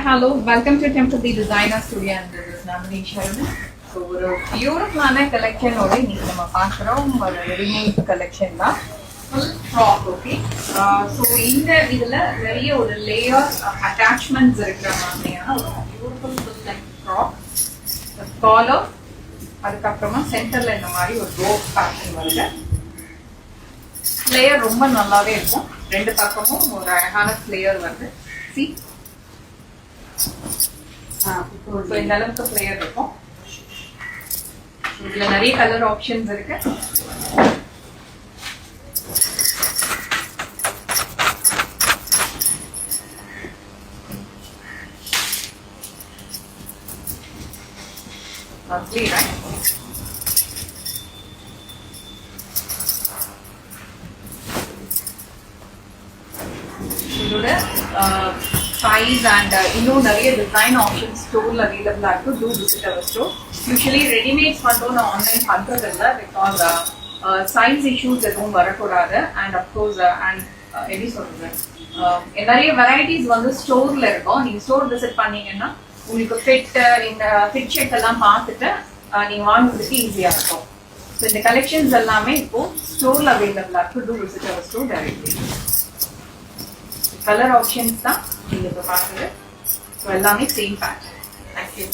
hello. Welcome to Temple the Designer Studio and this is Namini Sharma. So, ஒரு பியூட்டிஃபுல்லான கலெக்ஷனோட இன்னைக்கு நம்ம பார்க்குறோம் ஒரு ரெடிமேட் கலெக்ஷன் தான் ஃபுல் ஃப்ராக். ஓகே, ஸோ இந்த இதில் நிறைய ஒரு லேயர் அட்டாச்மெண்ட்ஸ் இருக்கிற மாதிரியான ஒரு beautiful full like frock collar, அதுக்கப்புறமா சென்டரில் இந்த மாதிரி ஒரு ரோப் பேட்டர்ன் வருது. லேயர் ரொம்ப நல்லாவே இருக்கும், ரெண்டு பக்கமும் ஒரு அழகான லேயர் வருது. சி இந்த அளவுக்கு லேயர் இருக்கும். இதுல நிறைய கலர் ஆப்ஷன்ஸ் இருக்கு. Lovely, right? இதோட size and இன்னும் நிறைய டிசைன் ஆப்ஷன்ஸ் ஸ்டோர்ல அவைலபிளா இருக்கு. To visit our store. Usually readymades மட்டும் நான் ஆன்லைன் பண்றது இல்லை, பிகாஸ் சைஸ் இஷ்யூஸ் எதுவும் வரக்கூடாது. அண்ட் அப்கோர்ஸ் அண்ட் எப்படி சொல்றது, நிறைய வெரைட்டிஸ் வந்து ஸ்டோர்ல இருக்கும். நீங்க ஸ்டோர் விசிட் பண்ணீங்கன்னா உங்களுக்கு இந்த ஃபிட் செக் எல்லாம் பார்த்துட்டு நீங்க வாங்குறதுக்கு ஈஸியா இருக்கும். ஸோ இந்த கலெக்ஷன்ஸ் எல்லாமே இப்போ ஸ்டோர்ல அவைலபிளா இருக்கு. To visit our store directly. Colour options தான் நீங்க இப்போ பார்க்குறது. ஸோ எல்லாமே சேம் பேட்டர்ன். தேங்க்யூ.